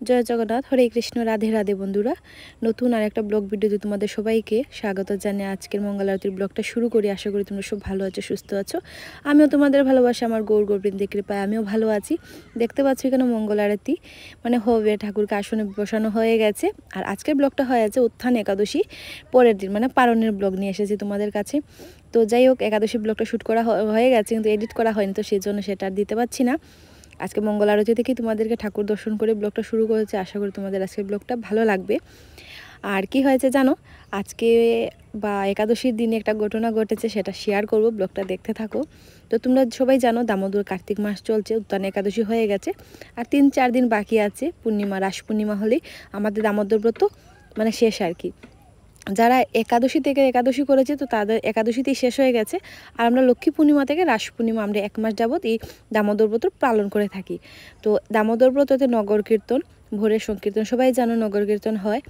জয় জগন্নাথ, হরে কৃষ্ণ, রাধে রাধে বন্ধুরা। নতুন আর একটা ব্লগ ভিডিওতে তোমাদের সবাইকে স্বাগত জানিয়ে আজকের মঙ্গল আরতির ব্লগটা শুরু করি। আশা করি তোমরা সব ভালো আছো, সুস্থ আছো। আমিও তোমাদের ভালোবাসা, আমার গৌর গোবিন্দের কৃপায় আমিও ভালো আছি। দেখতে পাচ্ছ এখানে মঙ্গল আরতি হবে, ঠাকুরকে আসনে বসানো হয়ে গেছে। আর আজকের ব্লগটা হয়ে আছে উত্থান একাদশী পরের দিন, মানে পারণের ব্লগ নিয়ে এসেছি তোমাদের কাছে। তো যাই হোক, একাদশী ব্লগটা শ্যুট করা হয়ে গেছে, কিন্তু এডিট করা হয়নি, তো সেই জন্য সেটা আর দিতে পারছি না। আজকে মঙ্গল আরতি থেকেই তোমাদেরকে ঠাকুর দর্শন করে ব্লগটা শুরু করেছে। আশা করি তোমাদের আজকের ব্লগটা ভালো লাগবে। আর কি হয়েছে জানো, আজকে বা একাদশীর দিনে একটা ঘটনা ঘটেছে, সেটা শেয়ার করব, ব্লগটা দেখতে থাকো। তো তোমরা সবাই জানো দামোদর কার্তিক মাস চলছে, উত্তান একাদশী হয়ে গেছে, আর 3-4 দিন বাকি আছে। পূর্ণিমা, রাস পূর্ণিমা হলেই আমাদের দামোদর ব্রত মানে শেষ আর কি। যারা একাদশী থেকে একাদশী করেছে তো তাদের একাদশীতেই শেষ হয়ে গেছে। আর আমরা লক্ষ্মী পূর্ণিমা থেকে রাস পূর্ণিমা আমরা 1 মাস যাবত এই দামোদর ব্রত পালন করে থাকি। তো দামোদর ব্রততে নগর কীর্তন, ভোরের সংকীর্তন, সবাই জানো নগর কীর্তন হয়,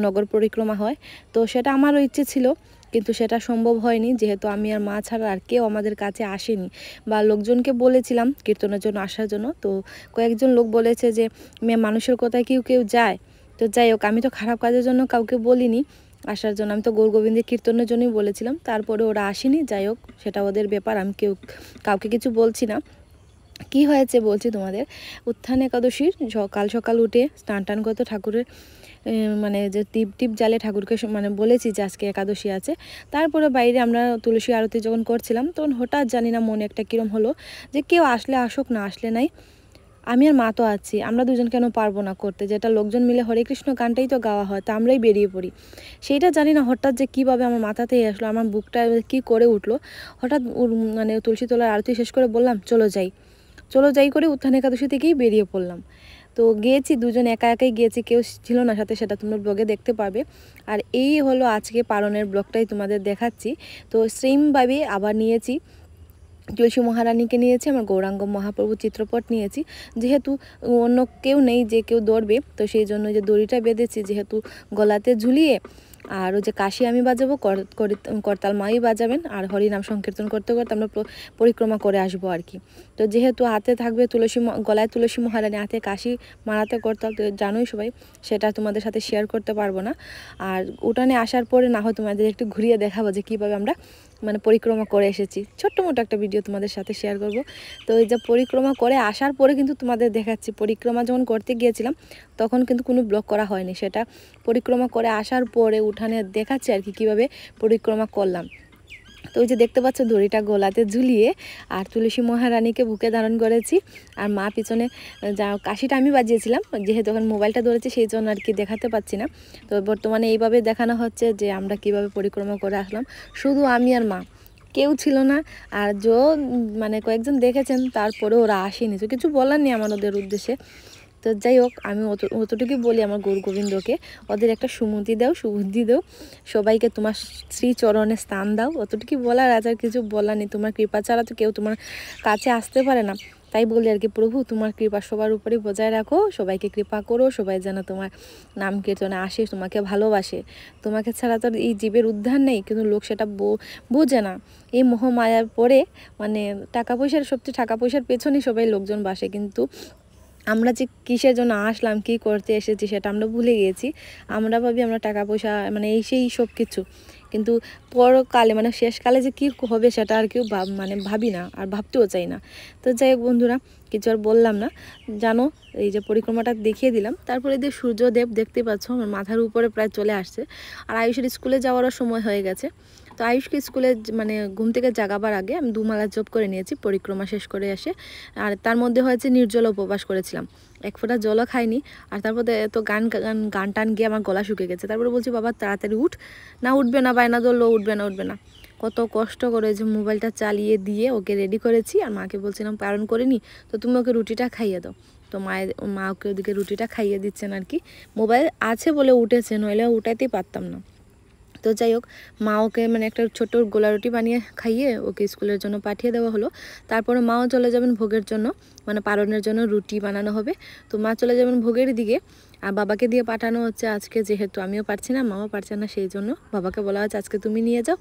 নগর পরিক্রমা হয়। তো সেটা আমারও ইচ্ছে ছিল, কিন্তু সেটা সম্ভব হয়নি, যেহেতু আমি আর মা ছাড়া আর কেউ আমাদের কাছে আসেনি। বা লোকজনকে বলেছিলাম কীর্তনের জন্য আসার জন্য, তো কয়েকজন লোক বলেছে যে মেয়ে মানুষের কথায় কেউ কেউ যায়। তো যাই হোক, আমি তো খারাপ কাজের জন্য কাউকে বলিনি আসার জন্য, আমি তো গৌর গোবিন্দের কীর্তনের জন্যই বলেছিলাম। তারপরে ওরা আসেনি, যাই হোক সেটা ওদের ব্যাপার, আমি কাউকে কিছু বলছি না। কি হয়েছে বলছি তোমাদের। উত্থান একাদশীর সকাল সকাল উঠে স্নান টান করতে ঠাকুরের মানে যে টিপ টিপ জালে ঠাকুরকে মানে বলেছি যে আজকে একাদশী আছে। তারপরে বাইরে আমরা তুলসী আরতি যখন করছিলাম, তখন হঠাৎ জানি না মনে একটা কিরম হলো যে কেউ আসলে আসুক, না আসলে নাই, আমি আর মা তো আছি, আমরা দুজন কেন পারবো না করতে, যেটা লোকজন মিলে হরে কৃষ্ণ গানটাই তো গাওয়া হয়, তা আমরাই বেরিয়ে পড়ি। সেইটা জানি না হঠাৎ যে কীভাবে আমার মাথাতেই আসলো, আমার বুকটা কি করে উঠলো। হঠাৎ মানে তুলসী তলার আরতি শেষ করে বললাম চলো যাই, চলো যাই করে উত্থান একাদশী থেকেই বেরিয়ে পড়লাম। তো গিয়েছি, দুজন একা একাই গিয়েছি, কেউ ছিল না সাথে, সেটা তোমরা ব্লগে দেখতে পাবে। আর এই হলো আজকে পালনের ব্লগটাই তোমাদের দেখাচ্ছি। তো সেমভাবে আবার নিয়েছি তুলসী মহারানীকে, নিয়েছি আমার গৌরাঙ্গ মহাপ্রভু চিত্রপট নিয়েছি, যেহেতু অন্য কেউ নেই যে কেউ দৌড়বে, তো সেই জন্য যে দড়িটা বেঁধেছি যেহেতু গলাতে ঝুলিয়ে। আর ওই যে কাশি আমি বাজাবো, করতাল মাই বাজাবেন, আর হরিনাম সংকীর্তন করতে করতে আমরা পরিক্রমা করে আসবো আর কি। তো যেহেতু হাতে থাকবে গলায় তুলসী মহারানী, হাতে কাশি, মারাতে করতাল, তো জানোই সবাই, সেটা তোমাদের সাথে শেয়ার করতে পারবো না। আর উঠানে আসার পরে না হয় তোমাদের একটু ঘুরিয়ে দেখাবো যে কীভাবে আমরা মানে পরিক্রমা করে এসেছি, ছোট্ট মোটো একটা ভিডিও তোমাদের সাথে শেয়ার করব। তো এই যে পরিক্রমা করে আসার পরে কিন্তু তোমাদের দেখাচ্ছি, পরিক্রমা যখন করতে গিয়েছিলাম তখন কিন্তু কোনো ব্লগ করা হয়নি, সেটা পরিক্রমা করে আসার পরে উঠানে দেখাচ্ছি আর কি কীভাবে পরিক্রমা করলাম। তো ওই যে দেখতে পাচ্ছ দড়িটা গলাতে ঝুলিয়ে, আর তুলসী মহারানীকে বুকে ধারণ করেছি, আর মা পিছনে যা কাশিটা আমি বাজিয়েছিলাম, যেহেতু এখন মোবাইলটা ধরেছি সেই জন্য আর কি দেখাতে পাচ্ছি না। তো বর্তমানে এইভাবে দেখানো হচ্ছে যে আমরা কিভাবে পরিক্রমা করে আসলাম, শুধু আমি আর মা, কেউ ছিল না। আর মানে কয়েকজন দেখেছেন, তারপরে ওরা আসেনি, তো কিছু বলার নেই আমার ওদের উদ্দেশ্যে। তো যাই হোক, আমি অতটুকুই বলি আমার গৌর গোবিন্দকে, ওদের একটা সুমতি দাও, সুবুদ্ধি দাও, সবাইকে তোমার শ্রীচরণে স্থান দাও, অতটুকুই বলার, আর কিছু বলার নেই। তোমার কৃপা ছাড়া তো কেউ তোমার কাছে আসতে পারে না, তাই বলি আর কি, প্রভু তোমার কৃপা সবার উপরেই বজায় রাখো, সবাইকে কৃপা করো, সবাই যেন তোমার নাম কীর্তনে আসে, তোমাকে ভালোবাসে। তোমাকে ছাড়া তো এই জীবের উদ্ধার নেই, কিন্তু লোক সেটা বোঝে না। এই মোহমায়ার পরে মানে টাকা পয়সার পেছনেই সবাই লোকজন বাসে, কিন্তু আমরা যে কিসের জন্য আসলাম, কি করতে এসেছি সেটা আমরা ভুলে গিয়েছি। আমরা ভাবি আমরা টাকা পয়সা মানে সেই সব কিছু, কিন্তু পরকালে মানে শেষকালে যে কী হবে সেটা আর কেউ মানে ভাবি না, আর ভাবতেও চাই না। তো যাই হোক বন্ধুরা, কিছু আর বললাম না, জানো এই যে পরিক্রমাটা দেখিয়ে দিলাম। তারপরে যে সূর্যদেব দেখতে পাচ্ছ আমার মাথার উপরে প্রায় চলে আসছে, আর আয়ুষের স্কুলে যাওয়ারও সময় হয়ে গেছে। তো আয়ুষকে স্কুলে মানে ঘুম থেকে জাগাবার আগে আমি 2 মালা জপ করে নিয়েছি পরিক্রমা শেষ করে এসে। আর তার মধ্যে হয়েছে নির্জলা উপবাস করেছিলাম, 1 ফোঁটা জলও খাইনি। আর তারপরে এত গান টান গিয়ে আমার গলা শুকিয়ে গেছে। তারপরে বলছি বাবা তাড়াতাড়ি উঠ, না উঠবে না, বায়না ধরলো উঠবে না। কত কষ্ট করে যে মোবাইলটা চালিয়ে দিয়ে ওকে রেডি করেছি, আর মাকে বলছিলাম পালন করিনি, তো তুমি ওকে রুটিটা খাইয়ে দাও। তো মা ওকে ওদিকে রুটিটা খাইয়ে দিচ্ছেন আর কি, মোবাইল আছে বলে উঠেছে, নইলে উঠাইতেই পারতাম না। তো যাই হোক, মা ওকে মানে একটা ছোট গোলা রুটি বানিয়ে খাইয়ে ওকে স্কুলের জন্য পাঠিয়ে দেওয়া হলো। তারপরে মাও চলে যাবেন ভোগের জন্য, মানে পালনের জন্য রুটি বানানো হবে। তো মা চলে যাবেন ভোগের দিকে, আর বাবাকে দিয়ে পাঠানো হচ্ছে আজকে, যেহেতু আমিও পারছি না, মাও পারছে না, সেই জন্য বাবাকে বলা হচ্ছে আজকে তুমি নিয়ে যাও,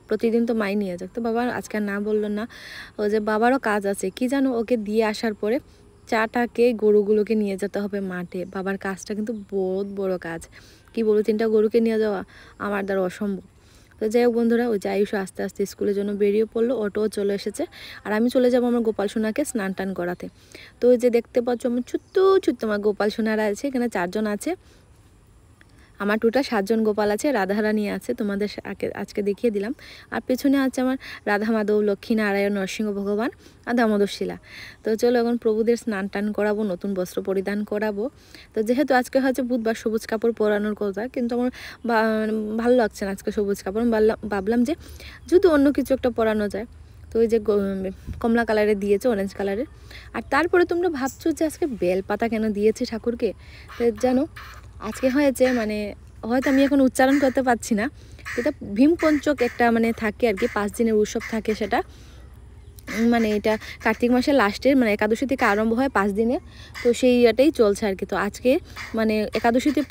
প্রতিদিন তো মাই নিয়ে যাও। তো বাবা আজকে না বললো না, ও যে বাবারও কাজ আছে কি জানো, ওকে দিয়ে আসার পরে চাটাকে গরুগুলোকে নিয়ে যেতে হবে মাঠে। বাবার কাজটা কিন্তু বহুত বড় কাজ, কি বলবো, 3টা গরুকে নিয়ে যাওয়া আমার দ্বারা অসম্ভব। তো যাই হোক বন্ধুরা, ওই যে আয়ুষ আস্তে আস্তে স্কুলের জন্য বেরিয়ে পড়লো, অটোও চলে এসেছে। আর আমি চলে যাবো আমার গোপাল সোনাকে স্নান টান করাতে। তো ওই যে দেখতে পাচ্ছ আমার ছোট্ট ছোট্ট আমার গোপাল সোনারা আছে, এখানে 4 জন আছে। আমার টোটাল 7 জন গোপাল আছে, রাধারানী আছে, তোমাদের আজকে দেখিয়ে দিলাম। আর পেছনে আছে আমার রাধা মাধব, লক্ষ্মী নারায়ণ, নরসিংহ ভগবান আর দামোদর শিলা। তো চলো এখন প্রভুদের স্নান টান করাবো, নতুন বস্ত্র পরিধান করাবো। তো যেহেতু আজকে হচ্ছে বুধবার, সবুজ কাপড় পরানোর কথা, কিন্তু আমার ভালো লাগছে না আজকে সবুজ কাপড়। ভাবলাম যে যদি অন্য কিছু একটা পরানো যায়। তো ওই যে কমলা কালারের দিয়েছে, অরেঞ্জ কালারের। আর তারপরে তোমরা ভাবছো যে আজকে বেলপাতা কেন দিয়েছে ঠাকুরকে। তো জানো আজকে হয়েছে মানে হয়তো আমি এখন উচ্চারণ করতে পারছি না, এটা ভীমপঞ্চক একটা মানে থাকে আর কি, 5 দিনের উৎসব থাকে সেটা। মানে এটা কার্তিক মাসের লাস্টের মানে একাদশী থেকে আরম্ভ হয় 5 দিনে। তো সেই ইয়েটাই চলছে আর কি। তো আজকে মানে একাদশীতে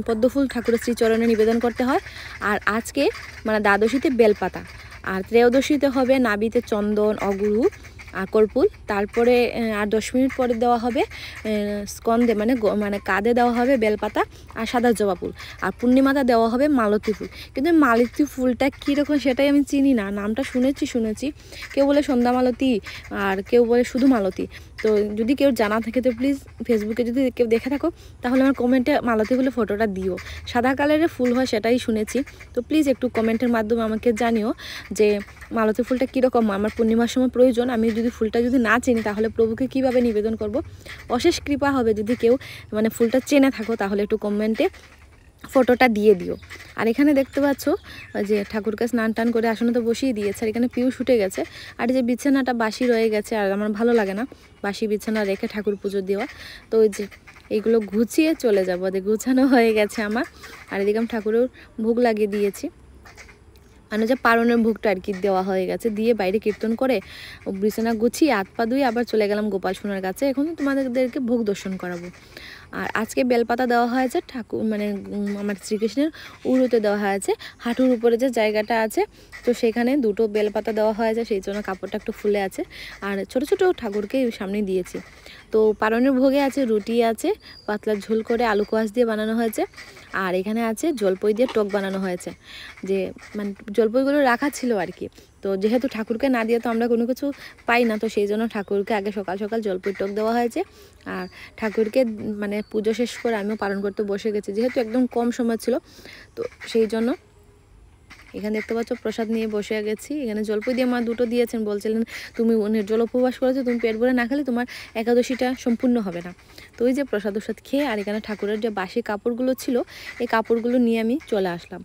পদ্মফুল ঠাকুরের শ্রীচরণে নিবেদন করতে হয়। আর আজকে মানে দ্বাদশীতে বেলপাতা, আর ত্রয়োদশীতে হবে নাবিতে চন্দন, অগুরু আর কর্পূর। তারপরে আর 10 মিনিট পরে দেওয়া হবে স্কন্দে মানে কাঁধে দেওয়া হবে বেলপাতা আর সাদা জবা ফুল। আর পূর্ণিমাটা দেওয়া হবে মালতী ফুল। কিন্তু মালতী ফুলটা কীরকম সেটাই আমি চিনি না, নামটা শুনেছি। কেউ বলে সন্ধ্যা মালতী আর কেউ বলে শুধু মালতী। তো যদি কেউ জানা থাকে তো প্লিজ ফেসবুকে যদি কেউ দেখে থাকো তাহলে আমার কমেন্টে মালতী ফুলের ফটোটা দিও। সাদা কালারের ফুল হয় সেটাই শুনেছি। তো প্লিজ একটু কমেন্টের মাধ্যমে আমাকে জানিও যে মালতী ফুলটা কীরকম আমার পূর্ণিমার সময় প্রয়োজন। আমি যদি ফুলটা যদি না চিনি তাহলে প্রভুকে কিভাবে নিবেদন করব। অশেষ কৃপা হবে যদি কেউ মানে ফুলটা চেনে থাকো তাহলে একটু কমেন্টে ফটোটা দিয়ে দিও। আর এখানে দেখতে পাচ্ছ যে ঠাকুরকে স্নান টান করে আসনে তো বসিয়ে দিয়েছে। আর এখানে পিউষ উঠে গেছে। আর যে বিছানাটা বাসি রয়ে গেছে, আর আমার ভালো লাগে না বাসি বিছানা রেখে ঠাকুর পুজো দেওয়া। তো ওই যে এইগুলো গুছিয়ে চলে যাবো, গুছানো হয়ে গেছে আমার। আর এদিকে আমি ঠাকুরের ভোগ লাগিয়ে দিয়েছি, মানে যে পারণের ভোগটা আর কি দেওয়া হয়ে গেছে, দিয়ে বাইরে কীর্তন করে বিছানা গুছিয়ে হাত পা ধুয়ে আবার চলে গেলাম গোপাল সোনার কাছে। এখন তোমাদেরকে ভোগ দর্শন করাবো। আর আজকে বেলপাতা দেওয়া হয়েছে ঠাকুর মানে আমার শ্রীকৃষ্ণের উরুতে দেওয়া হয়েছে, হাঁটুর উপরে যে জায়গাটা আছে তো সেখানে 2টো বেলপাতা দেওয়া হয়েছে, সেই জন্য কাপড়টা একটু ফুলে আছে। আর ছোট ছোট ঠাকুরকে সামনে দিয়েছি। তো পারণের ভোগে আছে রুটি আছে, পাতলা ঝোল করে আলু কোয়াশ দিয়ে বানানো হয়েছে। আর এখানে আছে জলপই দিয়ে টক বানানো হয়েছে, যে মানে জলপইগুলো রাখা ছিল আর কি। তো যেহেতু ঠাকুরকে না দিয়ে তো আমরা কোনো কিছু পাই না, তো সেই জন্য ঠাকুরকে আগে সকাল সকাল জলপই টক দেওয়া হয়েছে। আর ঠাকুরকে মানে পুজো শেষ করে আমিও পালন করতে বসে গেছি, যেহেতু একদম কম সময় ছিল তো সেই জন্য। এখানে দেখতে পাচ্ছ প্রসাদ নিয়ে বসে গেছি। এখানে জলপই দিয়ে মা 2টো দিয়েছেন, বলছিলেন তুমি নির্জল উপবাস করেছো, তুমি পেট ভরে না খেলে তোমার একাদশীটা সম্পূর্ণ হবে না। তো ওই যে প্রসাদ খেয়ে আর এখানে ঠাকুরের যে বাসি কাপড়গুলো ছিল এই কাপড়গুলো নিয়ে আমি চলে আসলাম।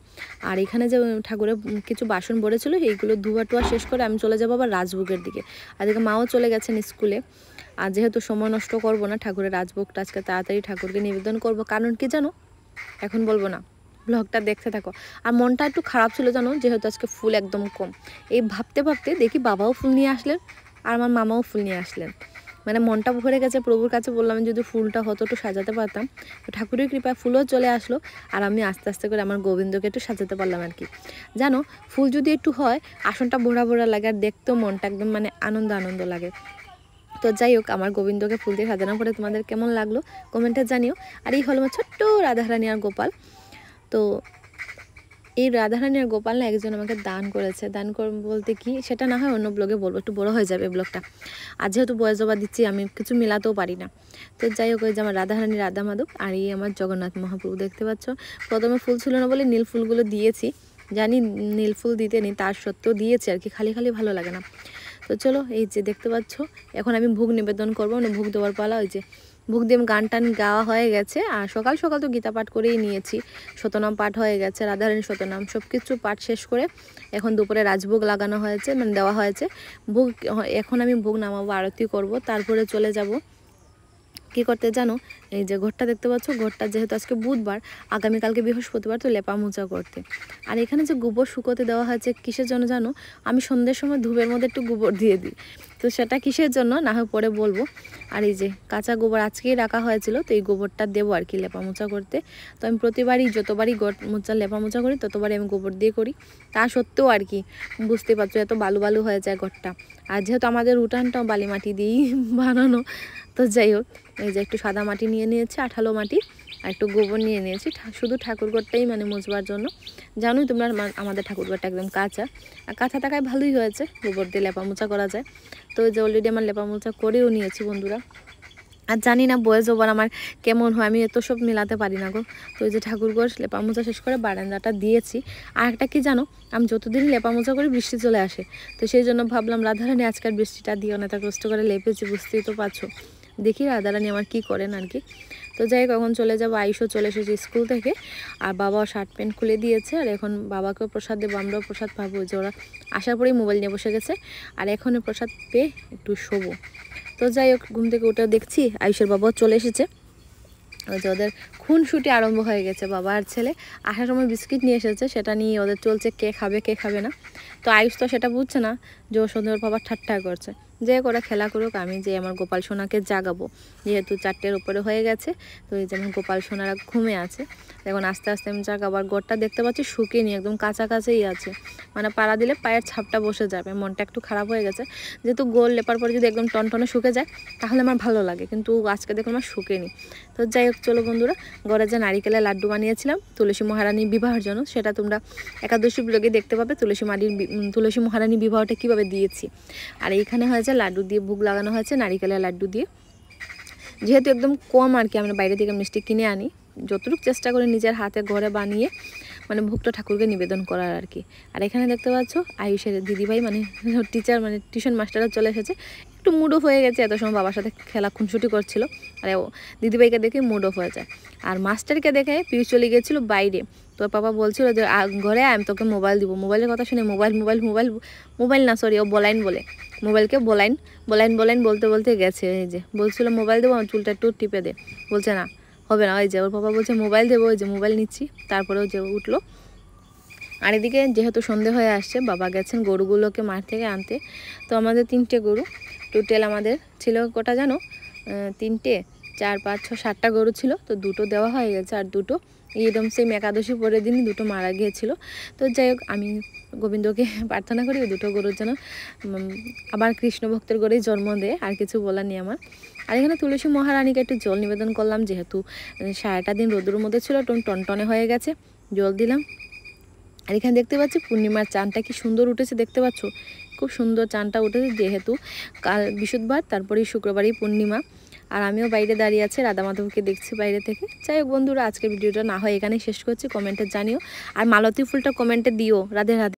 আর এখানে যে ঠাকুরের কিছু বাসন পড়েছিল এইগুলো ধোয়া টোয়া শেষ করে আমি চলে যাবো আবার রাজভোগের দিকে। আর এদিকে মাও চলে গেছেন স্কুলে। আর যেহেতু সময় নষ্ট করব না, ঠাকুরের রাজভোগটা আজকে তাড়াতাড়ি ঠাকুরকে নিবেদন করব। কারণ কি জানো, এখন বলবো না, ব্লগটা দেখতে থাকো। আর মনটা একটু খারাপ ছিল জানো, যেহেতু আজকে ফুল একদম কম। এই ভাবতে ভাবতে দেখি বাবাও ফুল নিয়ে আসলেন আর আমার মামাও ফুল নিয়ে আসলেন। মানে মনটা ভরে গেছে। প্রভুর কাছে বললাম যদি ফুলটা হতো একটু সাজাতে পারতাম। তো ঠাকুরের কৃপায় ফুলও চলে আসলো। আর আমি আস্তে আস্তে করে আমার গোবিন্দকে একটু সাজাতে পারলাম আর কি। জানো ফুল যদি একটু হয় আসনটা ভরা ভরা লাগে, আর দেখতেও মনটা একদম মানে আনন্দ লাগে। তো যাই হোক, আমার গোবিন্দকে ফুল দিয়ে সাজানোর পরে তোমাদের কেমন লাগলো কমেন্টে জানিও। আর এই হলো আমার ছোট্ট রাধারানী আর গোপাল। তো এই রাধারানী আর গোপাল না একজন আমাকে দান করেছে। দান বলতে কি সেটা না হয় অন্য ব্লগে বলবো, একটু বড় হয়ে যাবে ব্লগটা। আর যেহেতু বয়স জবা দিচ্ছি আমি কিছু মেলাতেও পারি না। তো যাই হোক, ওই যে আমার রাধারানী রাধা মাধব আর এই আমার জগন্নাথ মহাপ্রভু দেখতে পাচ্ছ। প্রথমে ফুল ছিল না বলে নীল ফুলগুলো দিয়েছি, জানি নীল ফুল দিতে নেই, তার সত্ত্বেও দিয়েছি আর কি, খালি খালি ভালো লাগে না। তো চলো এই যে দেখতে পাচ্ছ এখন আমি ভোগ নিবেদন করবো, মানে ভোগ দেওয়ার পালা। ওই যে ভোগ দিয়ে গান টান গাওয়া হয়ে গেছে। আর সকাল সকাল তো গীতা পাঠ করেই নিয়েছি, শতনাম পাঠ হয়ে গেছে, রাধারানী শতনাম সব কিছু পাঠ শেষ করে এখন দুপুরে রাজভোগ লাগানো হয়েছে, মানে দেওয়া হয়েছে ভোগ। এখন আমি ভোগ নামাবো, আরতি করব, তারপরে চলে যাব কি করতে জানো, এই যে ঘরটা দেখতে পাচ্ছ, ঘরটা যেহেতু আজকে বুধবার আগামীকালকে বৃহস্পতিবার, তো লেপা মোচা করতে। আর এখানে যে গোবর শুকোতে দেওয়া হয়েছে কিসের জন্য জানো, আমি সন্ধ্যের সময় ধূপের মধ্যে একটু গোবর দিয়ে দিই। তো তো সেটা কিসের জন্য না হয় পরে বলবো। আর এই যে কাঁচা গোবর আজকেই রাখা হয়েছিল, তো এই গোবরটা দেবো আর কি লেপা মোছা করতে। তো আমি প্রতিবারই যতবারই লেপা মোছা করি ততবারই আমি গোবর দিয়ে করি। তা সত্ত্বেও আর কি বুঝতে পারছো এত বালু বালু হয়ে যায় ঘরটা। আর যেহেতু আমাদের উঠানটাও বালি মাটি দিয়েই বানানো, তো যাই হোক এই যে একটু সাদা মাটি নিয়ে নিয়েছি, আঠালো মাটি, আর একটু গোবর নিয়ে নিয়েছি শুধু ঠাকুরঘরটাই মানে মুছবার জন্য। জানোই তোমরা আমাদের ঠাকুরঘরটা একদম কাঁচা, আর কাঁচা থাকায় ভালোই হয়েছে, গোবর দিয়ে লেপা মোছা করা যায়। তো যে অলরেডি আমার লেপা মোছা করেও নিয়েছি বন্ধুরা। আর জানি না বয়স ওভার আমার কেমন হয়, আমি এত সব মেলাতে পারি না গো। তো ওই যে ঠাকুরঘর লেপা মোছা শেষ করে বারান্দাটা দিয়েছি। আর একটা কি জানো, আমি যতদিন লেপা মোছা করি বৃষ্টি চলে আসে, তো সেই জন্য ভাবলাম রাধারানী আজকাল বৃষ্টিটা দিও না, তা কষ্ট করে লেপেছি, বুঝতেই তো পারছো। দেখি রাধারানী আমার কি করেন আর কি। তো যাই হোক এখন চলে যাবো, আয়ুষও চলে এসেছে স্কুল থেকে, আর বাবাও শার্ট প্যান্ট খুলে দিয়েছে। আর এখন বাবাকেও প্রসাদ দেবো, আমরাও প্রসাদ পাবো। যে ওরা আসার পরেই মোবাইল নিয়ে বসে গেছে, আর এখনই প্রসাদ পেয়ে একটু শোবো। তো যাই হোক ঘুম থেকে উঠে দেখছি আয়ুষের বাবাও চলে এসেছে। ওই যে ওদের খুনসুটি আরম্ভ হয়ে গেছে, বাবা আর ছেলে। আসার সময় বিস্কিট নিয়ে এসেছে, সেটা নিয়ে ওদের চলছে কে খাবে কে খাবে না। তো আয়ুষ তো সেটা বুঝছে না যে ও সন্ধ্যের বাবা ঠাট্টা করছে, যে ওরা খেলা করুক, আমি যে আমার গোপাল সোনাকে জাগাবো, যেহেতু 4টের উপরে হয়ে গেছে। তো এই যেমন গোপাল সোনারা ঘুমে আছে, এখন আস্তে আস্তে আমি জাগাবো। আর ঘরটা দেখতে পাচ্ছি শুকিয়ে একদম কাঁচা কাছেই আছে, মানে পাড়া দিলে পায়ের ছাপটা বসে যাবে। মনটা একটু খারাপ হয়ে গেছে, যেহেতু গোল লেপার পরে যদি একদম টনটনে শুকে যায় তাহলে আমার ভালো লাগে, কিন্তু আজকে দেখুন আমার শুকেনি। তো যাই হোক চলো বন্ধুরা, ঘরে যে নারিকেলের লাড্ডু বানিয়েছিলাম তুলসী মহারানীর বিবাহের জন্য, সেটা তোমরা একাদশী ব্লগে দেখতে পাবে, তুলসী মহারানী বিবাহটা কীভাবে দিয়েছি। আর এইখানে হয়েছে লাড্ডু দিয়ে ভোগ লাগানো হয়েছে, নারিকেলের লাড্ডু দিয়ে। যেহেতু একদম কম আর কি, আমরা বাইরে থেকে মিষ্টি কিনে আনি, যতটুকু চেষ্টা করে নিজের হাতে ঘরে বানিয়ে মানে ভোগটা ঠাকুরকে নিবেদন করার আর কি। আর এখানে দেখতে পাচ্ছ আয়ুষের দিদিভাই মানে টিচার মানে টিউশন মাস্টাররা চলে এসেছে, একটু মুড অফ হয়ে গেছে, এত সময় বাবার সাথে খেলা খুনসুটি করছিল। আর দিদিভাইকে দেখে মুড অফ হয়ে যায়। আর মাস্টারকে দেখে পিউষ চলে গিয়েছিল বাইরে। তোর পাপা বলছিল যে ঘরে আমি তোকে মোবাইল দিব, মোবাইলের কথা শুনে মোবাইল না সরি ও বলাইন বলে, মোবাইলকে বলাইন বলতে বলতে গেছে। এই যে বলছিল মোবাইল দেবো, আমার চুলটা একটু টিপে দে, বলছে না হবে না। ওই যে ওর পাপা বলছে মোবাইল দেবো, ওই যে মোবাইল নিচ্ছি, তারপরেও যে উঠলো। আর এদিকে যেহেতু সন্ধে হয়ে আসছে, বাবা গেছেন গরুগুলোকে মাঠ থেকে আনতে। তো আমাদের 3টে গরু টোটাল আমাদের ছিল কটা জানো, 3টে 4 5 6 7টা গরু ছিল। তো 2টো দেওয়া হয়ে গেছে, আর 2টো একদম সেম একাদশী পরের দিনই 2টো মারা গিয়েছিল। তো যাই হোক আমি গোবিন্দকে প্রার্থনা করি ওই 2টো গরুর যেন আবার কৃষ্ণ ভক্তের গড়েই জন্ম দেয়, আর কিছু বলার নেই আমার। আর এখানে তুলসী মহারানীকে একটু জল নিবেদন করলাম, যেহেতু সারাটা দিন রোদ্রের মধ্যে ছিল, টনটনে হয়ে গেছে, জল দিলাম। আর এখানে দেখতে পাচ্ছি পূর্ণিমার চাঁদটা কি সুন্দর উঠেছে, দেখতে পাচ্ছ খুব সুন্দর চাঁদটা উঠেছে, যেহেতু কাল বৃহস্পতিবার তারপরেই শুক্রবারই পূর্ণিমা। আর আমিও বাইরে দাঁড়িয়ে আছি, রাধা মাধবকে দেখছি বাইরে থেকে। যাই হোক বন্ধুরা, আজকের ভিডিওটা না হয় এখানেই শেষ করছি, কমেন্টে জানিও, আর মালতী ফুলটা কমেন্টে দিও। রাধে রাধে।